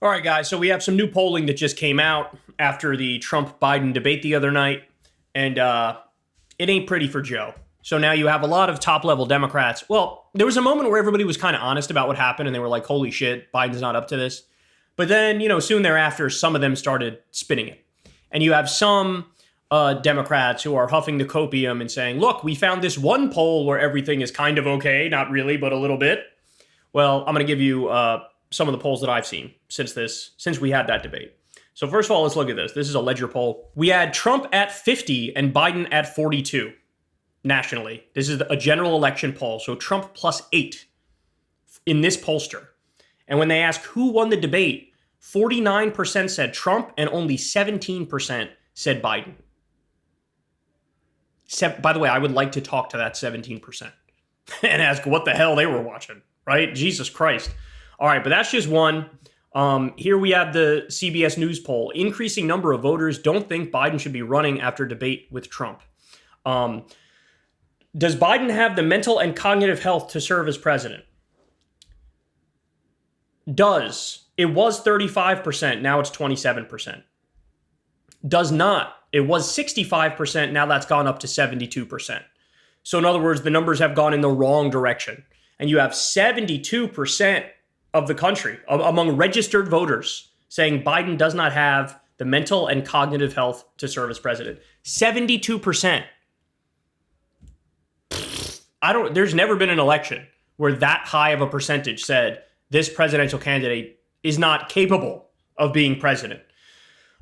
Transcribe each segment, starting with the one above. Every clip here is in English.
All right, guys. So we have some new polling that just came out after the Trump-Biden debate the other night, and it ain't pretty for Joe. So now you have a lot of top-level Democrats. Well, there was a moment where everybody was kind of honest about what happened, and they were like, holy shit, Biden's not up to this. But then, soon thereafter, some of them started spinning it. And you have some Democrats who are huffing the copium and saying, look, we found this one poll where everything is kind of okay, not really, but a little bit. Well, I'm going to give you some of the polls that I've seen since we had that debate. So first of all, let's look at this. This is a Ledger poll. We had Trump at 50 and Biden at 42 nationally. This is a general election poll. So Trump plus 8 in this pollster. And when they ask who won the debate, 49% said Trump and only 17% said Biden. By the way, I would like to talk to that 17% and ask what the hell they were watching, right? Jesus Christ. All right, but that's just one. Here we have the CBS News poll. Increasing number of voters don't think Biden should be running after debate with Trump. Does Biden have the mental and cognitive health to serve as president? Does. It was 35%. Now it's 27%. Does not. It was 65%. Now that's gone up to 72%. So in other words, the numbers have gone in the wrong direction. And you have 72% of the country, among registered voters, saying Biden does not have the mental and cognitive health to serve as president. 72%. There's never been an election where that high of a percentage said this presidential candidate is not capable of being president.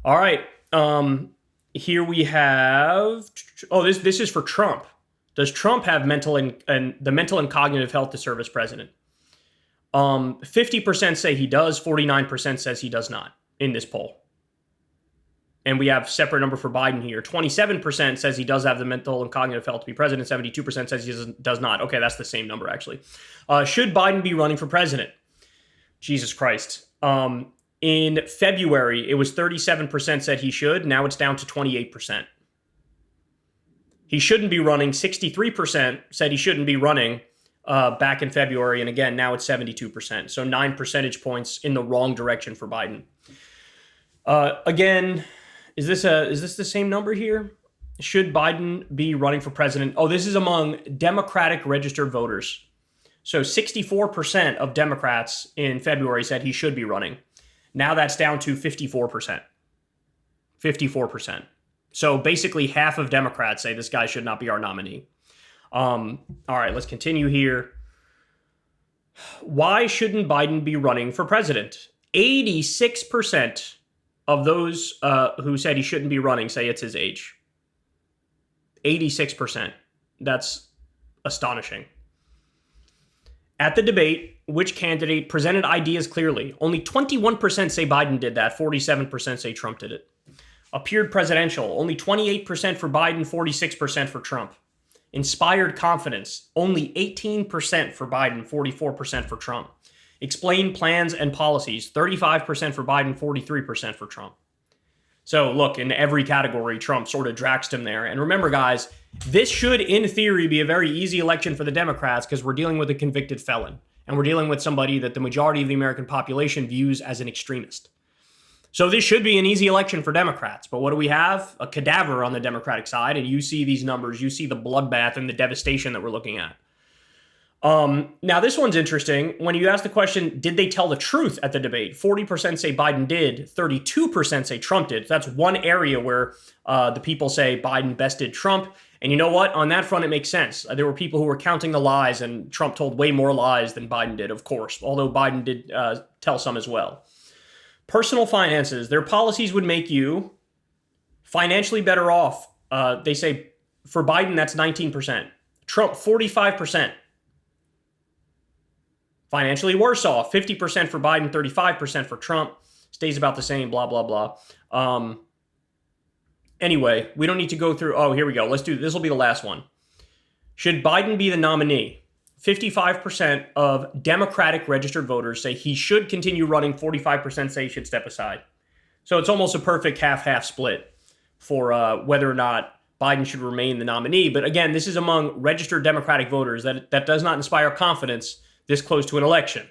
All right. Here we have, this is for Trump. Does Trump have mental and cognitive health to serve as president? 50% say he does, 49% says he does not in this poll. And we have separate number for Biden here. 27% says he does have the mental and cognitive health to be president. 72% says he does not. Okay, that's the same number, actually. Should Biden be running for president? Jesus Christ. In February, it was 37% said he should. Now it's down to 28%. He shouldn't be running. 63% said he shouldn't be running back in February. And again, now it's 72%. So 9 percentage points in the wrong direction for Biden. Again, is this the same number here? Should Biden be running for president? Oh, this is among Democratic registered voters. So 64% of Democrats in February said he should be running. Now that's down to 54%. 54%. So basically half of Democrats say this guy should not be our nominee. All right, let's continue here. Why shouldn't Biden be running for president? 86% of those who said he shouldn't be running say it's his age. 86%. That's astonishing. At the debate, which candidate presented ideas clearly? Only 21% say Biden did that. 47% say Trump did it. Appeared presidential. Only 28% for Biden, 46% for Trump. Inspired confidence. Only 18% for Biden, 44% for Trump. Explain plans and policies. 35% for Biden, 43% for Trump. So look, in every category, Trump sort of draxed him there. And remember, guys, this should, in theory, be a very easy election for the Democrats because we're dealing with a convicted felon. And we're dealing with somebody that the majority of the American population views as an extremist. So this should be an easy election for Democrats. But what do we have? A cadaver on the Democratic side. And you see these numbers. You see the bloodbath and the devastation that we're looking at. Now, this one's interesting. When you ask the question, did they tell the truth at the debate? 40% say Biden did. 32% say Trump did. So that's one area where the people say Biden bested Trump. And you know what? On that front, it makes sense. There were people who were counting the lies, and Trump told way more lies than Biden did, of course, although Biden did tell some as well. Personal finances. Their policies would make you financially better off. They say for Biden, that's 19%. Trump, 45%. Financially worse off, 50% for Biden, 35% for Trump. Stays about the same, blah, blah, blah. Anyway, we don't need to go through. Oh, here we go. Let's do this. Will be the last one. Should Biden be the nominee? 55% of Democratic registered voters say he should continue running. 45% say he should step aside. So it's almost a perfect half-half split for whether or not Biden should remain the nominee. But again, this is among registered Democratic voters. That does not inspire confidence this close to an election.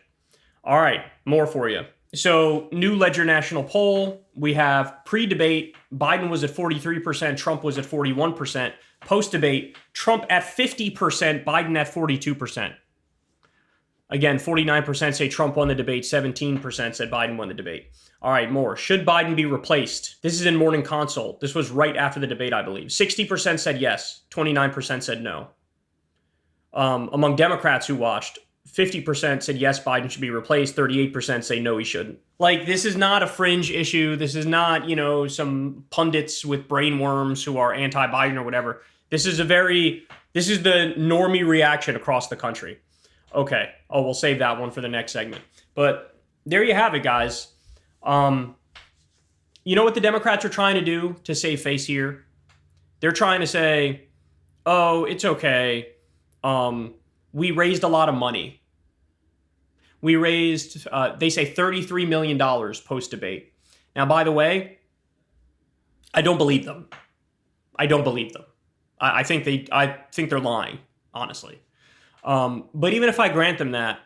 All right, more for you. So, New Ledger National Poll, we have pre-debate, Biden was at 43%, Trump was at 41%. Post-debate, Trump at 50%, Biden at 42%. Again, 49% say Trump won the debate, 17% said Biden won the debate. All right, more. Should Biden be replaced? This is in Morning Consult. This was right after the debate, I believe. 60% said yes, 29% said no. Among Democrats who watched, 50% said yes, Biden should be replaced. 38% say no, he shouldn't. Like, this is not a fringe issue. This is not, some pundits with brainworms who are anti-Biden or whatever. This is the normie reaction across the country. Okay. Oh, we'll save that one for the next segment. But there you have it, guys. You know what the Democrats are trying to do to save face here? They're trying to say, oh, it's okay. We raised a lot of money. We raised, they say $33 million post-debate. Now, by the way, I don't believe them. I don't believe them. I think they're lying, honestly. But even if I grant them that,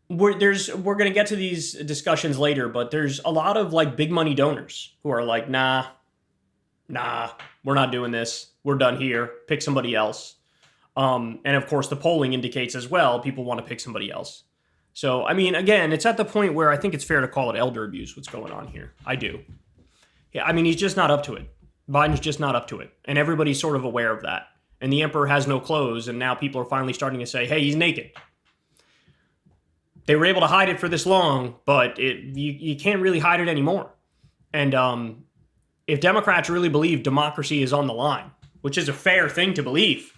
we're going to get to these discussions later, but there's a lot of like big money donors who are like, nah, we're not doing this. We're done here. Pick somebody else. And of course, the polling indicates as well, people want to pick somebody else. So, I mean, again, it's at the point where I think it's fair to call it elder abuse, what's going on here. I do. Yeah, I mean, he's just not up to it. Biden's just not up to it. And everybody's sort of aware of that. And the emperor has no clothes, and now people are finally starting to say, hey, he's naked. They were able to hide it for this long, but you can't really hide it anymore. And if Democrats really believe democracy is on the line, which is a fair thing to believe,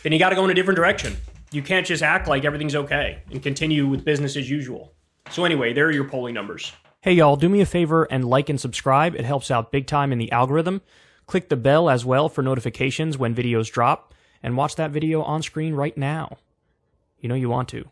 then you got to go in a different direction. You can't just act like everything's okay and continue with business as usual. So anyway, there are your polling numbers. Hey y'all, do me a favor and like and subscribe. It helps out big time in the algorithm. Click the bell as well for notifications when videos drop, and watch that video on screen right now. You know you want to.